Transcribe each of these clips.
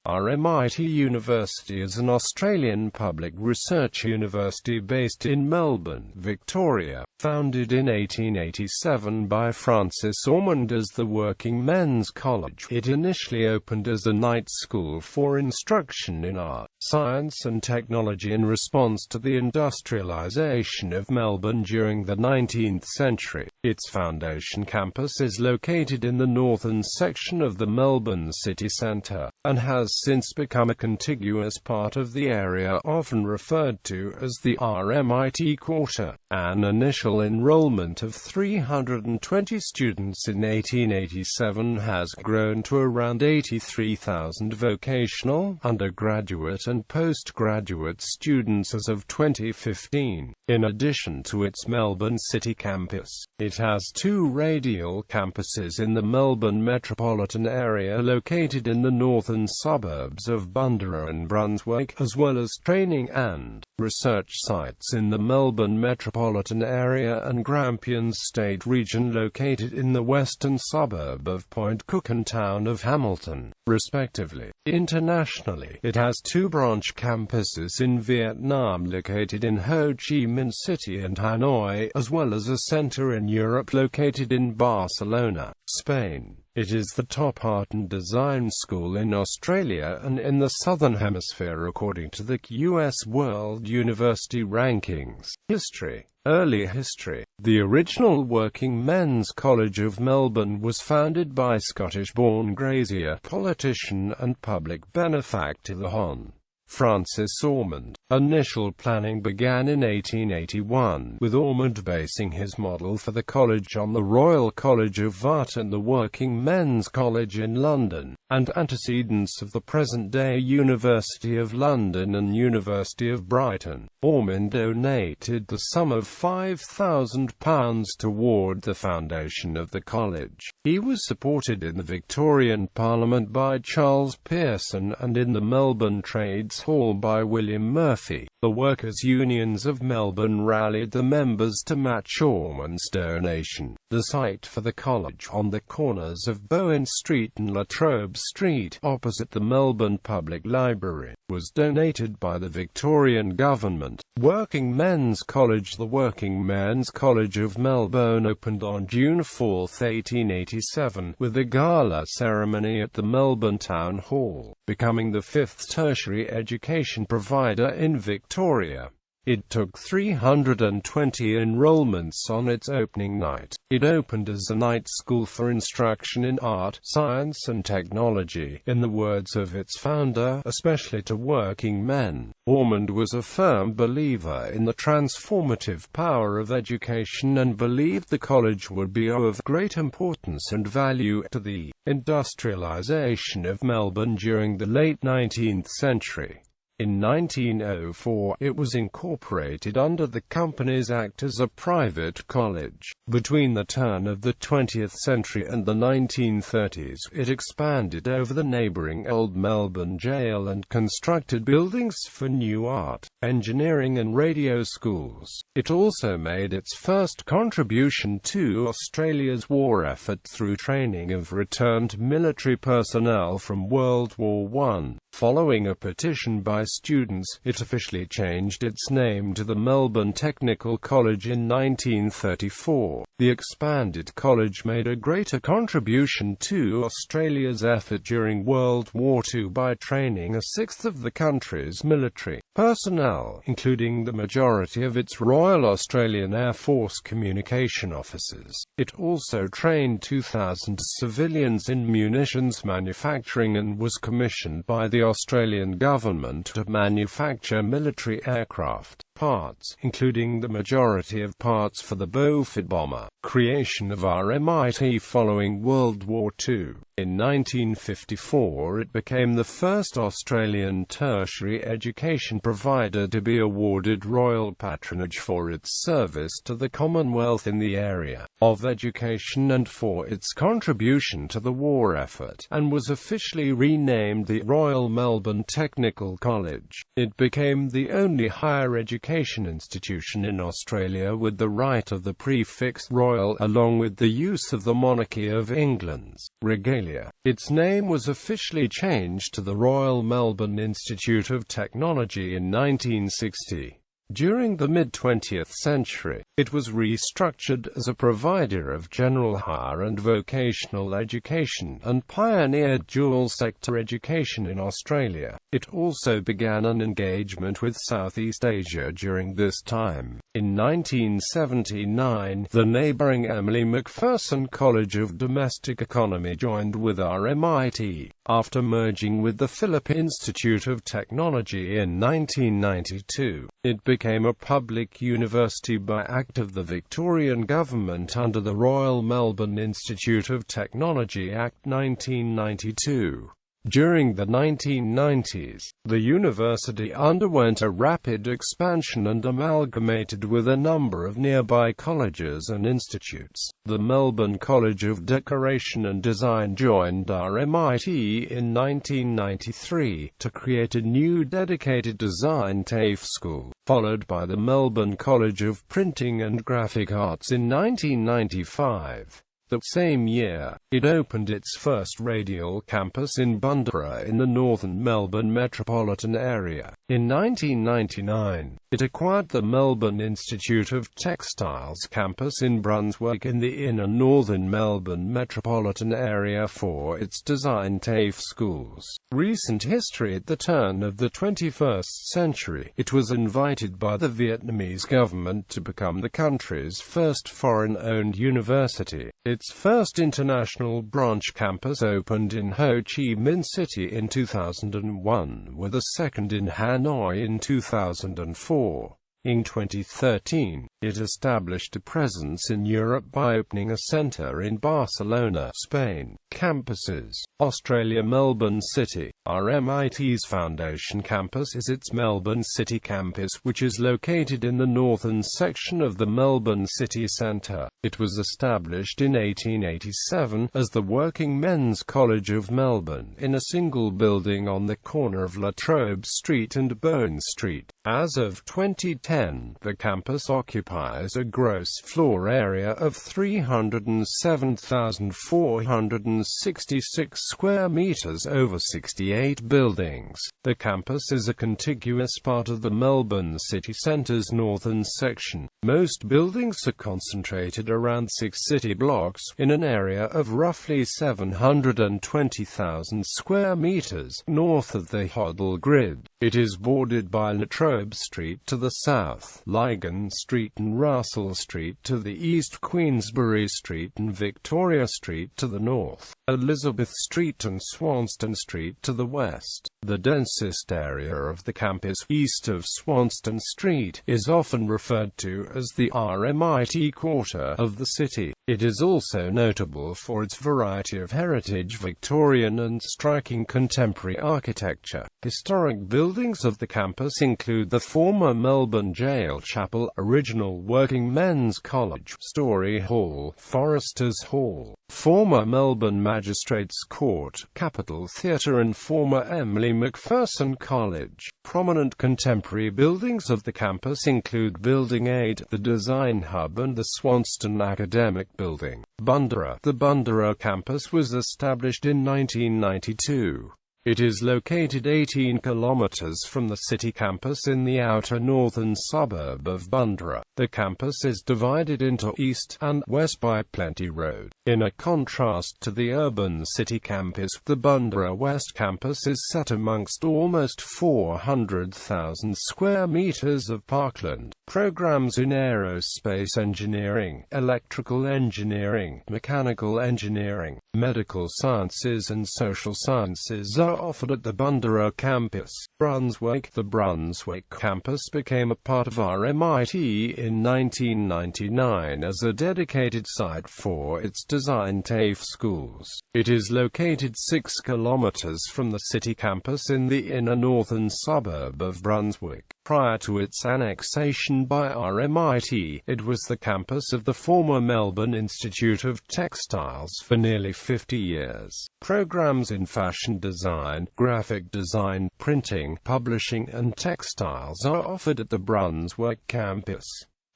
RMIT University is an Australian public research university based in Melbourne, Victoria, founded in 1887 by Francis Ormond as the Working Men's College. It initially opened as a night school for instruction in art, science and technology in response to the industrialisation of Melbourne during the 19th century. Its foundation campus is located in the northern section of the Melbourne city centre, and has since become a contiguous part of the area often referred to as the RMIT Quarter. An initial enrollment of 320 students in 1887 has grown to around 83,000 vocational, undergraduate and postgraduate students as of 2015. In addition to its Melbourne City campus, it has two radial campuses in the Melbourne metropolitan area located in the northern suburbs of Bundoora and Brunswick, as well as training and research sites in the Melbourne metropolitan area and Grampians State region located in the western suburb of Point Cook and town of Hamilton, respectively. Internationally, it has two branch campuses in Vietnam located in Ho Chi Minh City and Hanoi, as well as a centre in Europe located in Barcelona, Spain. It is the top art and design school in Australia and in the Southern Hemisphere according to the US World University Rankings. History. Early history. The original Working Men's College of Melbourne was founded by Scottish-born grazier, politician and public benefactor the Hon. Francis Ormond. Initial planning began in 1881, with Ormond basing his model for the college on the Royal College of Art and the Working Men's College in London, and antecedents of the present-day University of London and University of Brighton. Ormond donated the sum of £5,000 toward the foundation of the college. He was supported in the Victorian Parliament by Charles Pearson and in the Melbourne Trades Hall by William Murphy. The workers' unions of Melbourne rallied the members to match Ormond's donation. The site for the college, on the corners of Bowen Street and La Trobe Street, opposite the Melbourne Public Library, was donated by the Victorian government. Working Men's College. The Working Men's College of Melbourne opened on June 4, 1887, with a gala ceremony at the Melbourne Town Hall, becoming the fifth tertiary education provider in Victoria. It took 320 enrollments on its opening night. It opened as a night school for instruction in art, science and technology, in the words of its founder, especially to working men. Ormond was a firm believer in the transformative power of education and believed the college would be of great importance and value to the industrialisation of Melbourne during the late 19th century. In 1904, it was incorporated under the Companies Act as a private college. Between the turn of the 20th century and the 1930s, it expanded over the neighbouring Old Melbourne Jail and constructed buildings for new art, engineering and radio schools. It also made its first contribution to Australia's war effort through training of returned military personnel from World War I. Following a petition by students, it officially changed its name to the Melbourne Technical College in 1934. The expanded college made a greater contribution to Australia's effort during World War II by training a sixth of the country's military personnel, including the majority of its Royal Australian Air Force communication officers. It also trained 2,000 civilians in munitions manufacturing and was commissioned by the Australian government to manufacture military aircraft parts, including the majority of parts for the Beaufort bomber. Creation of RMIT following World War II. In 1954 it became the first Australian tertiary education provider to be awarded royal patronage for its service to the Commonwealth in the area of education and for its contribution to the war effort, and was officially renamed the Royal Melbourne Technical College. It became the only higher education education institution in Australia with the right of the prefix Royal along with the use of the monarchy of England's regalia. Its name was officially changed to the Royal Melbourne Institute of Technology in 1960. During the mid-20th century, it was restructured as a provider of general higher and vocational education and pioneered dual-sector education in Australia. It also began an engagement with Southeast Asia during this time. In 1979, the neighbouring Emily Macpherson College of Domestic Economy joined with RMIT, after merging with the Phillip Institute of Technology in 1992. It became a public university by Act of the Victorian Government under the Royal Melbourne Institute of Technology Act 1992. During the 1990s, the university underwent a rapid expansion and amalgamated with a number of nearby colleges and institutes. The Melbourne College of Decoration and Design joined RMIT in 1993 to create a new dedicated design TAFE school, followed by the Melbourne College of Printing and Graphic Arts in 1995. The same year, it opened its first radial campus in Bundoora in the northern Melbourne metropolitan area. In 1999, it acquired the Melbourne Institute of Textiles campus in Brunswick in the inner northern Melbourne metropolitan area for its design TAFE schools. Recent history: at the turn of the 21st century, it was invited by the Vietnamese government to become the country's first foreign-owned university. Its first international branch campus opened in Ho Chi Minh City in 2001, with a second in Hanoi in 2004. In 2013, it established a presence in Europe by opening a centre in Barcelona, Spain. Campuses: Australia, Melbourne City. RMIT's foundation campus is its Melbourne City campus, which is located in the northern section of the Melbourne City Centre. It was established in 1887 as the Working Men's College of Melbourne, in a single building on the corner of La Trobe Street and Bowen Street. As of 2010, the campus occupies a gross floor area of 307,466 square meters over 68 buildings. The campus is a contiguous part of the Melbourne City Centre's northern section. Most buildings are concentrated around 6 city blocks, in an area of roughly 720,000 square meters, north of the Hoddle Grid. It is bordered by La Trobe Street to the south, Lygon Street and Russell Street to the east, Queensbury Street and Victoria Street to the north, Elizabeth Street and Swanston Street to the west. The densest area of the campus, east of Swanston Street, is often referred to as the RMIT Quarter of the city. It is also notable for its variety of heritage, Victorian and striking contemporary architecture. Historic buildings of the campus include the former Melbourne Jail Chapel, original Working Men's College, Story Hall, Foresters Hall, former Melbourne Magistrates Court, Capitol Theatre and former Emily Macpherson College. Prominent contemporary buildings of the campus include Building 8, the Design Hub and the Swanston Academic Building. Bundoora. The Bundoora campus was established in 1992. It is located 18 kilometers from the city campus in the outer northern suburb of Bundoora. The campus is divided into east and west by Plenty Road. In a contrast to the urban city campus, the Bundoora West campus is set amongst almost 400,000 square meters of parkland. Programs in aerospace engineering, electrical engineering, mechanical engineering, medical sciences and social sciences are offered at the Bundoora campus. Brunswick. The Brunswick campus became a part of RMIT in 1999 as a dedicated site for its design TAFE schools. It is located 6 kilometers from the city campus in the inner northern suburb of Brunswick. Prior to its annexation by RMIT, it was the campus of the former Melbourne Institute of Textiles for nearly 50 years. Programs in fashion design, graphic design, printing, publishing and textiles are offered at the Brunswick campus.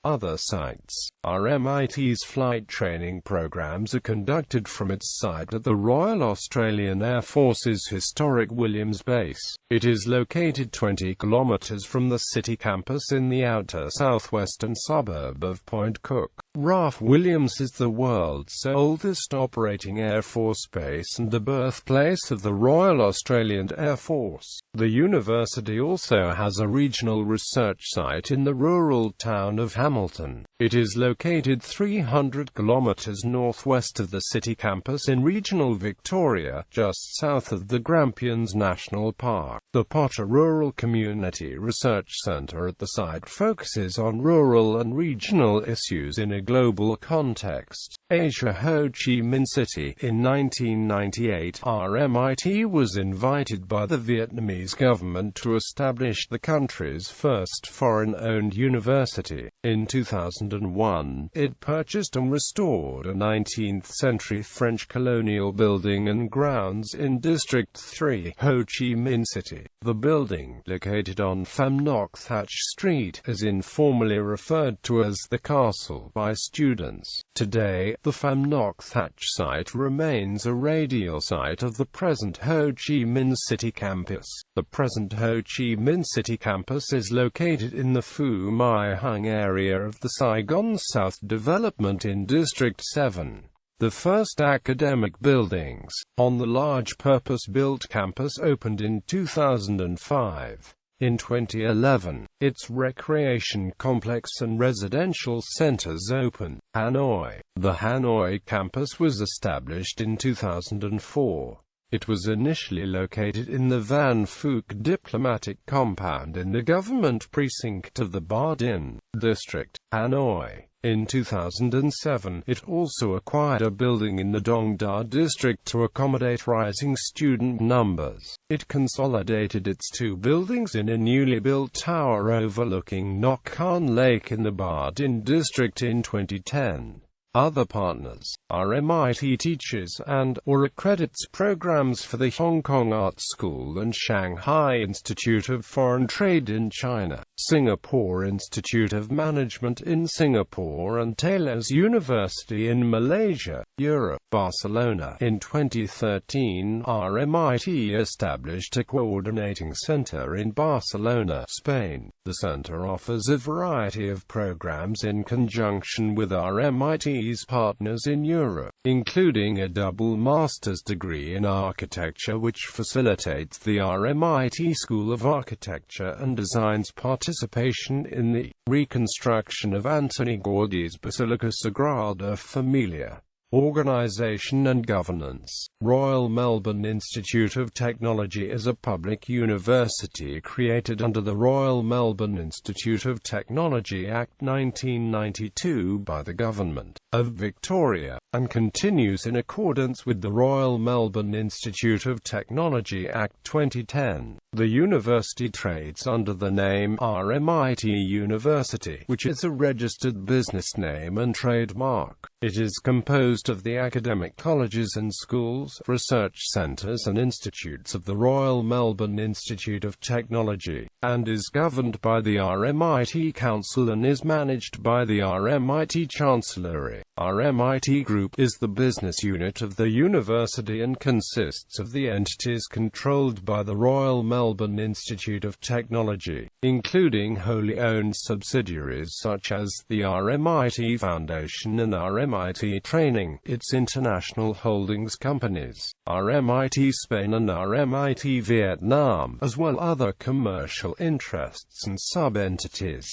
Other sites. RMIT's flight training programs are conducted from its site at the Royal Australian Air Force's historic Williams Base. It is located 20 kilometres from the city campus in the outer southwestern suburb of Point Cook. RAF Williams is the world's oldest operating Air Force base and the birthplace of the Royal Australian Air Force. The university also has a regional research site in the rural town of Hamilton. It is located 300 kilometres northwest of the city campus in regional Victoria, just south of the Grampians National Park. The Potter Rural Community Research Centre at the site focuses on rural and regional issues in a global context. Asia Ho Chi Minh City. In 1998, RMIT was invited by the Vietnamese government to establish the country's first foreign-owned university. In 2001, it purchased and restored a 19th-century French colonial building and grounds in District 3, Ho Chi Minh City. The building, located on Pham Ngoc Thach Street, is informally referred to as the castle by students. Today, the Pham Ngoc Thach site remains a radial site of the present Ho Chi Minh City campus. The present Ho Chi Minh City campus is located in the Phu Mai Hung area of the Saigon South Development in District 7. The first academic buildings on the large purpose-built campus opened in 2005. In 2011, its recreation complex and residential centers opened. Hanoi. The Hanoi campus was established in 2004. It was initially located in the Van Phuc diplomatic compound in the government precinct of the Ba Dinh district, Hanoi. In 2007, it also acquired a building in the Dong Da district to accommodate rising student numbers. It consolidated its two buildings in a newly built tower overlooking Ngoc Khan Lake in the Ba Dinh district in 2010. Other partners. RMIT teaches and/or accredits programs for the Hong Kong Art School and Shanghai Institute of Foreign Trade in China, Singapore Institute of Management in Singapore and Taylor's University in Malaysia, Europe. Barcelona. In 2013, RMIT established a coordinating center in Barcelona, Spain. The center offers a variety of programs in conjunction with RMIT's partners in Europe, including a double master's degree in architecture which facilitates the RMIT School of Architecture and Design's participation in the reconstruction of Antoni Gaudi's Basilica Sagrada Familia. Organization and governance. Royal Melbourne Institute of Technology is a public university created under the Royal Melbourne Institute of Technology Act 1992 by the Government of Victoria, and continues in accordance with the Royal Melbourne Institute of Technology Act 2010. The university trades under the name RMIT University, which is a registered business name and trademark. It is composed of the academic colleges and schools, research centres and institutes of the Royal Melbourne Institute of Technology, and is governed by the RMIT Council and is managed by the RMIT Chancellery. RMIT Group is the business unit of the university and consists of the entities controlled by the Royal Melbourne Institute of Technology, including wholly owned subsidiaries such as the RMIT Foundation and RMIT Training, its international holdings companies, RMIT Spain and RMIT Vietnam, as well as other commercial interests and sub-entities.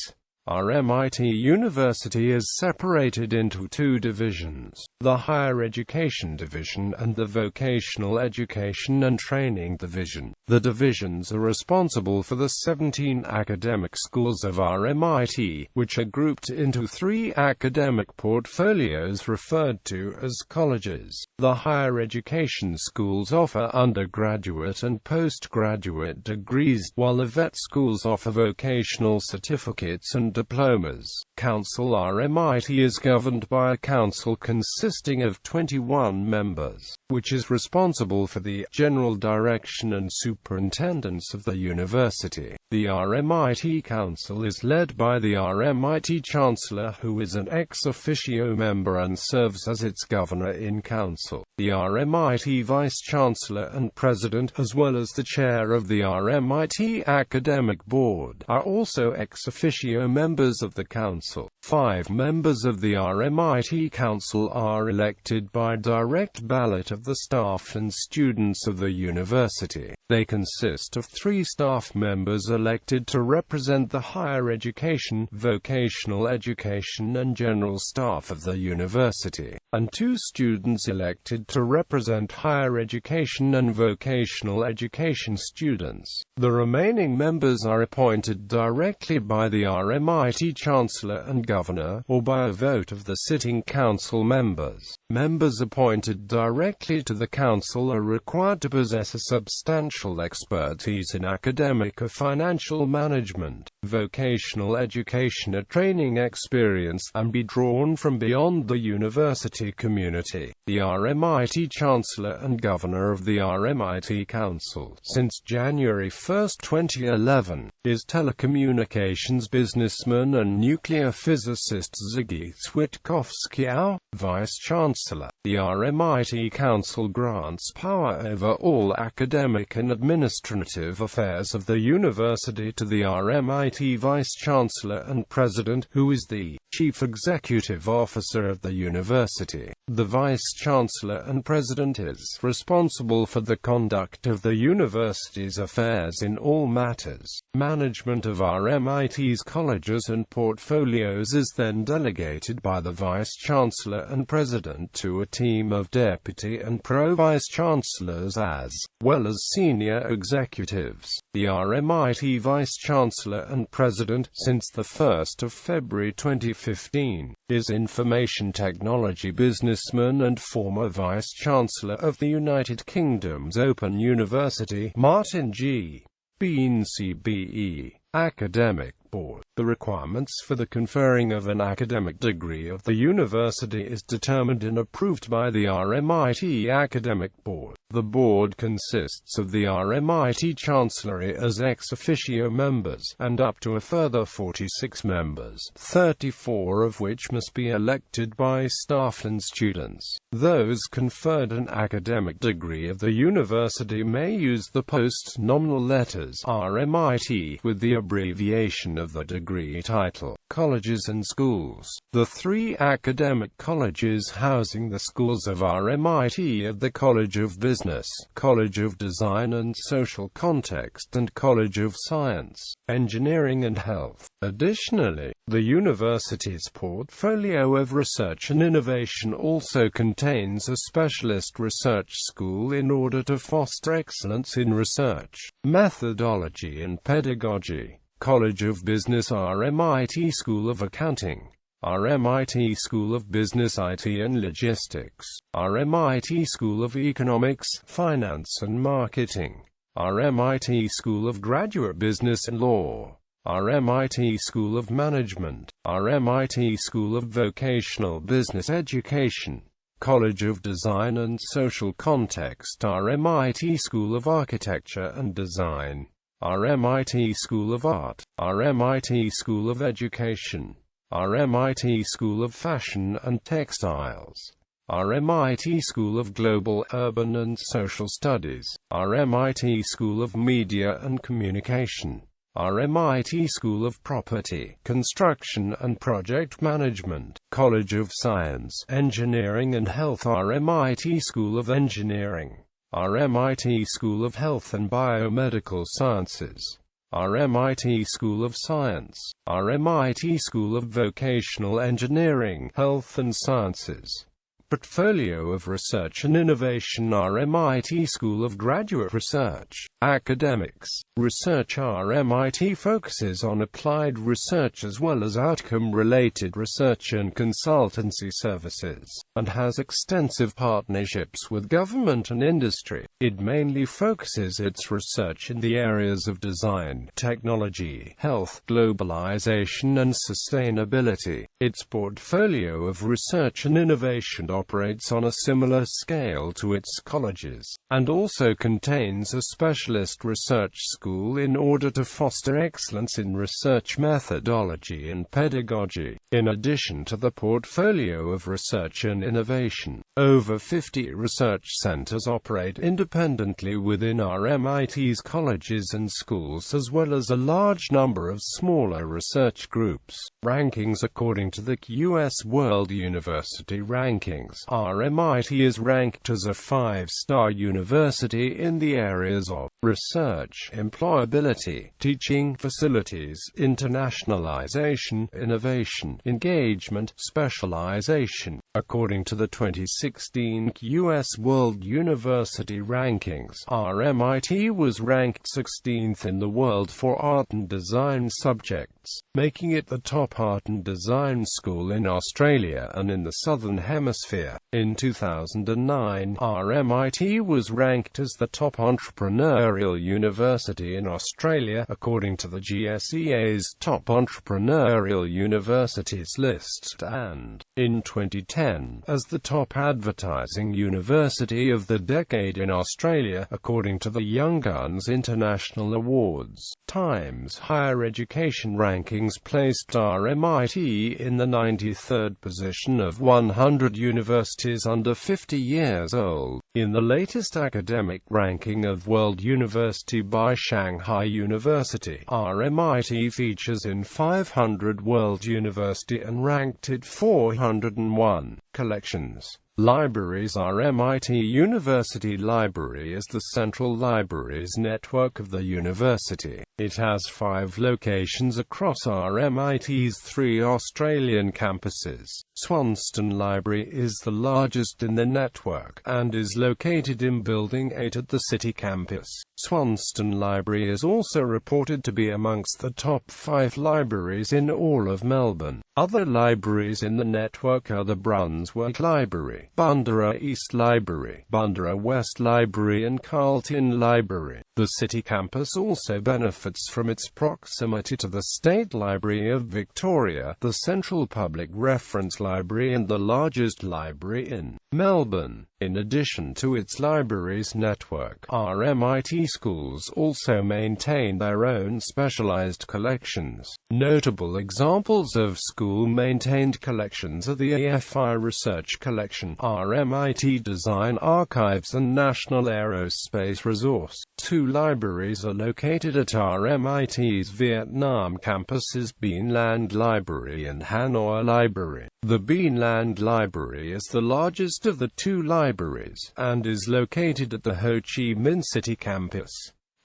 RMIT University is separated into two divisions, the Higher Education Division and the Vocational Education and Training Division. The divisions are responsible for the 17 academic schools of RMIT, which are grouped into 3 academic portfolios referred to as colleges. The higher education schools offer undergraduate and postgraduate degrees, while the vet schools offer vocational certificates and diplomas. Council RMIT is governed by a council consisting of 21 members, which is responsible for the general direction and superintendence of the university. The RMIT Council is led by the RMIT Chancellor, who is an ex officio member and serves as its governor-in-council. The RMIT Vice-Chancellor and President, as well as the Chair of the RMIT Academic Board, are also ex officio members of the Council. 5 members of the RMIT Council are elected by direct ballot of the staff and students of the university. They consist of 3 staff members elected to represent the higher education, vocational education and general staff of the university, and 2 students elected to represent higher education and vocational education students. The remaining members are appointed directly by the RMIT Chancellor and Governor, or by a vote of the sitting council members. Members appointed directly to the council are required to possess a substantial expertise in academic or financial management, vocational education or training experience, and be drawn from beyond the university community. The RMIT Chancellor and Governor of the RMIT Council, since January 1, 2011, is telecommunications businessman and nuclear physicist Ziggy Switkowski, Vice-Chancellor. The RMIT Council grants power over all academic and administrative affairs of the university to the RMIT Vice-Chancellor and President, who is the Chief Executive Officer of the university. The Vice-Chancellor and President is responsible for the conduct of the university's affairs in all matters. Management of RMIT's colleges and portfolios is then delegated by the Vice-Chancellor and President to a team of deputy and pro-vice-chancellors as well as senior executives. The RMIT Vice-Chancellor and President, since the 1st of February 2015, is information technology businessman and former Vice-Chancellor of the United Kingdom's Open University, Martin G. Bean CBE. Academic Board. The requirements for the conferring of an academic degree of the university is determined and approved by the RMIT Academic Board. The board consists of the RMIT Chancellery as ex officio members, and up to a further 46 members, 34 of which must be elected by staff and students. Those conferred an academic degree of the university may use the post-nominal letters RMIT with the abbreviation of the degree title. Colleges and schools. The 3 academic colleges housing the schools of RMIT are the College of Business, College of Design and Social Context, and College of Science, Engineering and Health. Additionally, the university's portfolio of research and innovation also contains a specialist research school in order to foster excellence in research, methodology and pedagogy. College of Business, RMIT School of Accounting, RMIT School of Business IT and Logistics, RMIT School of Economics, Finance and Marketing, RMIT School of Graduate Business and Law, RMIT School of Management, RMIT School of Vocational Business Education, College of Design and Social Context, RMIT School of Architecture and Design, RMIT School of Art, RMIT School of Education, RMIT School of Fashion and Textiles, RMIT School of Global, Urban and Social Studies, RMIT School of Media and Communication, RMIT School of Property, Construction and Project Management, College of Science, Engineering and Health, RMIT School of Engineering, RMIT School of Health and Biomedical Sciences, RMIT School of Science, RMIT School of Vocational Engineering, Health and Sciences. Portfolio of Research and Innovation, RMIT School of Graduate Research. Academics. Research. RMIT focuses on applied research as well as outcome-related research and consultancy services, and has extensive partnerships with government and industry. It mainly focuses its research in the areas of design, technology, health, globalization and sustainability. Its portfolio of research and innovation operates on a similar scale to its colleges, and also contains a specialist research school in order to foster excellence in research methodology and pedagogy. In addition to the portfolio of research and innovation, over 50 research centers operate independently within RMIT's colleges and schools, as well as a large number of smaller research groups. Rankings. According to the U.S. World University Rankings, RMIT is ranked as a 5-star university in the areas of research, employability, teaching facilities, internationalization, innovation, engagement, specialization. According to the 2016 U.S. World University Rankings, RMIT was ranked 16th in the world for art and design subjects, making it the top art and design school in Australia and in the Southern Hemisphere. In 2009, RMIT was ranked as the top entrepreneurial university in Australia, according to the GSEA's Top Entrepreneurial Universities list, and, in 2010, as the top advertising university of the decade in Australia, according to the Young Guns International Awards. Times Higher Education Rankings placed RMIT in the 93rd position of 100 universities under 50 years old. In the latest academic ranking of World University by Shanghai University, RMIT features in 500 World University and ranked at 401. Collections. Libraries. RMIT University Library is the central libraries network of the university. It has 5 locations across RMIT's 3 Australian campuses. Swanston Library is the largest in the network, and is located in Building 8 at the City Campus. Swanston Library is also reported to be amongst the top 5 libraries in all of Melbourne. Other libraries in the network are the Brunswick Library, Bundoora East Library, Bundoora West Library and Carlton Library. The City Campus also benefits from its proximity to the State Library of Victoria, the Central Public Reference Library and the largest library in Melbourne. In addition to its libraries network, RMIT schools also maintain their own specialized collections. Notable examples of school-maintained collections are the AFI Research Collection, RMIT Design Archives and National Aerospace Resource. 2 libraries are located at RMIT's Vietnam campus's Bean Land Library and Hanoi Library. The Bean Land Library is the largest of the 2 libraries, and is located at the Ho Chi Minh City campus.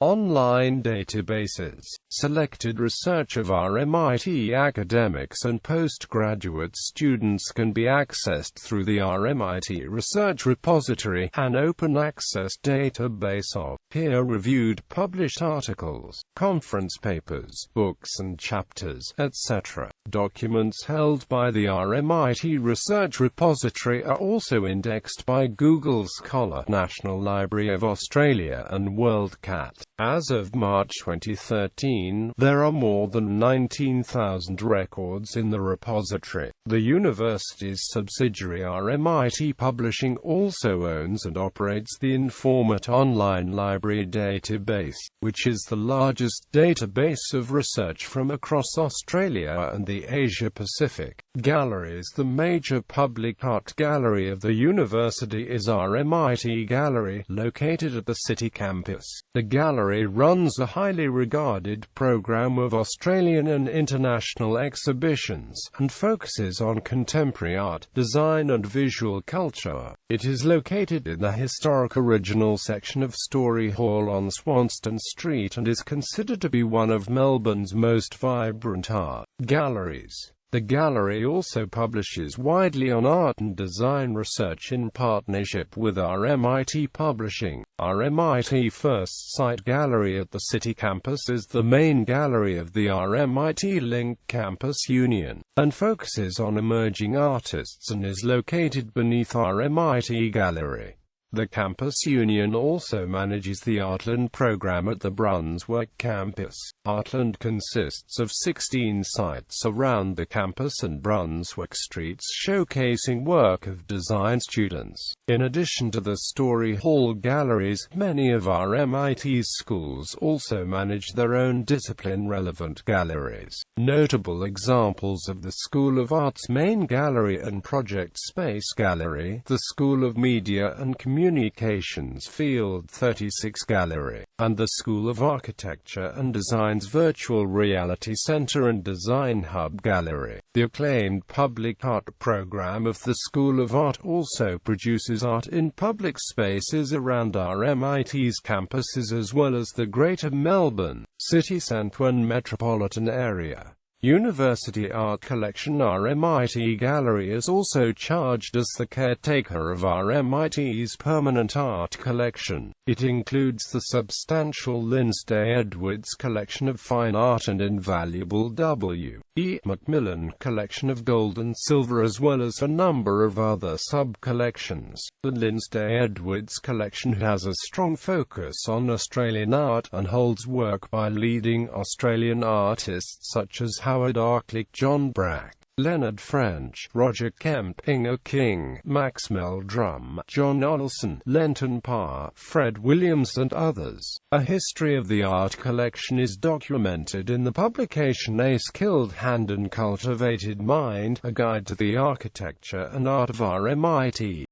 Online databases. Selected research of RMIT academics and postgraduate students can be accessed through the RMIT Research Repository, an open-access database of peer-reviewed published articles, conference papers, books and chapters, etc. Documents held by the RMIT Research Repository are also indexed by Google Scholar, National Library of Australia and WorldCat. As of March 2013, there are more than 19,000 records in the repository. The university's subsidiary RMIT Publishing also owns and operates the Informat online library database, which is the largest database of research from across Australia and the Asia-Pacific. Galleries. The major public art gallery of the university is RMIT Gallery, located at the City Campus. The gallery Gallery runs a highly regarded program of Australian and international exhibitions, and focuses on contemporary art, design and visual culture. It is located in the historic original section of Story Hall on Swanston Street and is considered to be one of Melbourne's most vibrant art galleries. The gallery also publishes widely on art and design research in partnership with RMIT Publishing. RMIT First Sight Gallery at the City Campus is the main gallery of the RMIT Link Campus Union, and focuses on emerging artists and is located beneath RMIT Gallery. The Campus Union also manages the Artland program at the Brunswick campus. Artland consists of 16 sites around the campus and Brunswick streets showcasing work of design students. In addition to the Story Hall galleries, many of RMIT's schools also manage their own discipline-relevant galleries. Notable examples of the School of Art's main gallery and Project Space Gallery, the School of Media and Communications Field 36 Gallery, and the School of Architecture and Design's Virtual Reality Center and Design Hub Gallery. The acclaimed public art program of the School of Art also produces art in public spaces around RMIT's campuses as well as the Greater Melbourne city centre and metropolitan area. University Art Collection. RMIT Gallery is also charged as the caretaker of RMIT's permanent art collection. It includes the substantial Lindsay Edwards collection of fine art and invaluable W. E. Macmillan collection of gold and silver as well as a number of other sub-collections. The Lindsay Edwards collection has a strong focus on Australian art and holds work by leading Australian artists such as Howard Arkley, John Brack, Leonard French, Roger Kemp, Inga King, Max Meldrum, John Olson, Lenton Parr, Fred Williams and others. A history of the art collection is documented in the publication A Skilled Hand and Cultivated Mind, a guide to the architecture and art of RMIT.